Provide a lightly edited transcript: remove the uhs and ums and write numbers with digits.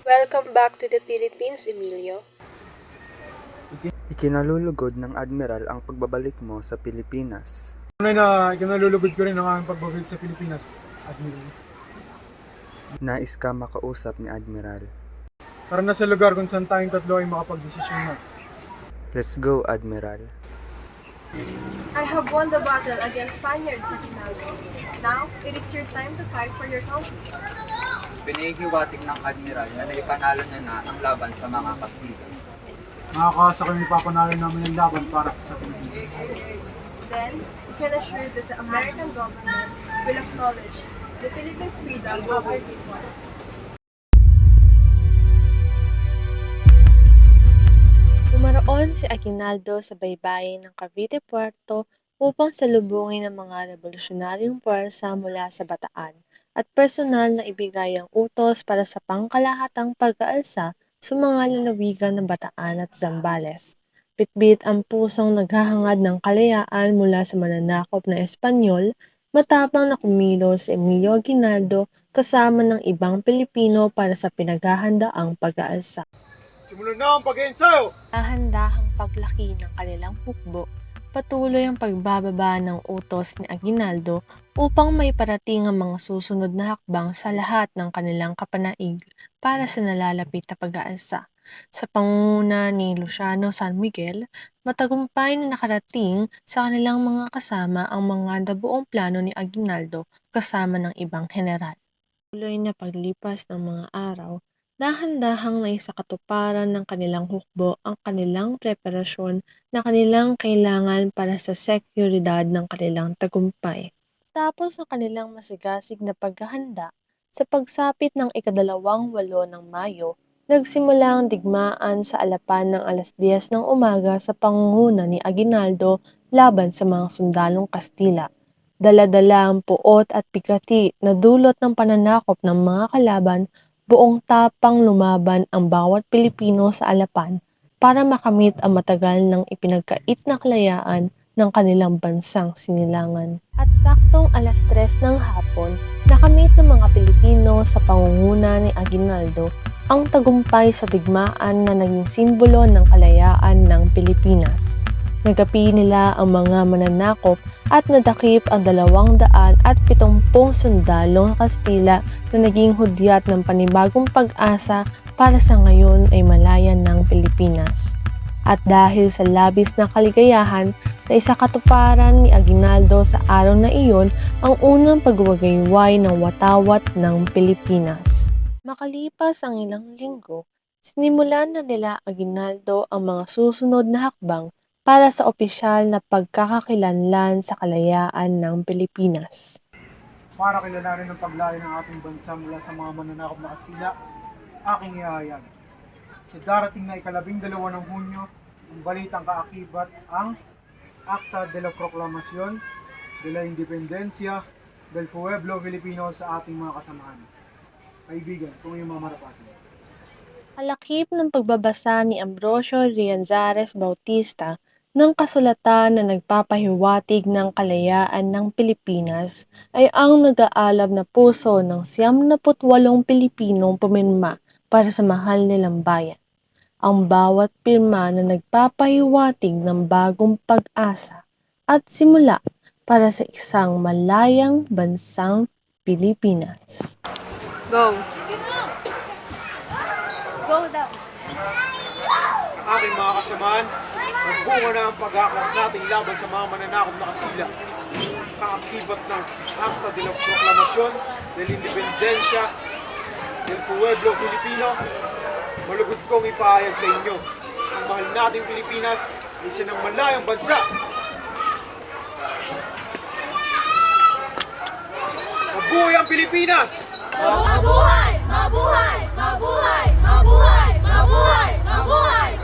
Welcome back to the Philippines, Emilio. Ikinalulugod ng Admiral ang pagbabalik mo sa Pilipinas. Tunay na ikinalulugod ko rin ang aking pagbabalik sa Pilipinas, Admiral. Nais ka makausap ni Admiral. Tara na sa lugar kung saan tayong tatlo ay makapag-desisyon na. Let's go, Admiral. I have won the battle against Spaniards sa Aguinaldo. Now, it is your time to fight for your country. Pinahihiwatig ng Admiral na naipanalo niya na ang laban sa mga Kastila. Makakasa kami ipapanalo namin ang laban para sa Pilipinas. Then, we can assure that the American government will acknowledge the Philippines' freedom after this war. Dumaroon si Aguinaldo sa baybayin ng Cavite Puerto upang salubungin ang mga revolusyonaryong puwersa mula sa Bataan at personal na ibigay ang utos para sa pangkalahatang pag-aalsa sa mga lalawigan ng Bataan at Zambales. Bitbit ang pusong naghahangad ng kalayaan mula sa mananakop na Espanyol, matapang na kumilos si Emilio Aguinaldo kasama ng ibang Pilipino para sa pinaghahandaang pag-aalsa. Simulan na ang pag-ensayo! Dahan-dahang paglaki ng kanilang hukbo, patuloy ang pagbababa ng utos ni Aguinaldo upang may parating ang mga susunod na hakbang sa lahat ng kanilang kapanaig para sa nalalapit na pag-aalsa. Sa pangunguna ni Luciano San Miguel, matagumpay na nakarating sa kanilang mga kasama ang mga nabuong plano ni Aguinaldo kasama ng ibang general. Tuloy na paglipas ng mga araw, dahan-dahang naisakatuparan ng kanilang hukbo ang kanilang preparasyon na kanilang kailangan para sa seguridad ng kanilang tagumpay. Tapos ang kanilang masigasig na paghahanda, sa pagsapit ng ika-28 ng Mayo, nagsimula ang digmaan sa alapan ng 10:00 ng umaga sa pangunguna ni Aguinaldo laban sa mga sundalong Kastila. Dala-dala ang puot at pikati na dulot ng pananakop ng mga kalaban, buong tapang lumaban ang bawat Pilipino sa alapan para makamit ang matagal ng ipinagkait na kalayaan ng kanilang bansang sinilangan. At saktong 3:00 ng hapon, nakamit ng mga Pilipino sa pangunguna ni Aguinaldo ang tagumpay sa digmaan na naging simbolo ng kalayaan ng Pilipinas. Nagapi nila ang mga mananakop at nadakip ang 270 sundalong Kastila na naging hudyat ng panibagong pag-asa para sa ngayon ay malaya ng Pilipinas. At dahil sa labis na kaligayahan na isakatuparan ni Aguinaldo sa araw na iyon ang unang pagwagayway ng watawat ng Pilipinas. Makalipas ang ilang linggo, sinimulan na nila Aguinaldo ang mga susunod na hakbang para sa opisyal na pagkakakilanlan sa kalayaan ng Pilipinas. Para kilalanin ang paglayo ng ating bansa mula sa mga mananakop na Kastila, aking ihahayag. Sa darating na ika-12 ng Hunyo, ang balitang kaakibat ang Acta de la Proclamación de la Independencia del Pueblo Filipino sa ating mga kasamahan. Kaibigan, kung iyong mga marapatin. Kalakip ng pagbabasa ni Ambrosio Rianzares Bautista ng kasulatan na nagpapahiwatig ng kalayaan ng Pilipinas ay ang nag-aalab na puso ng 78 Pilipinong pumirma para sa mahal nilang bayan. Ang bawat pirma na nagpapahiwatig ng bagong pag-asa at simula para sa isang malayang bansang Pilipinas. Go! Go daw! Aking mga kasamaan, nagbunga na ang pag-akas nating laban sa mga mananakop na Kastila. Kaakibat ng Acta de la Proclamación de la Independencia del Pueblo Filipino, malugod kong ipahayag sa inyo ang mahal nating Pilipinas ay isa ng malayang bansa. Mabuhay ang Pilipinas! Mabuhay! Mabuhay! Mabuhay! Mabuhay! Mabuhay!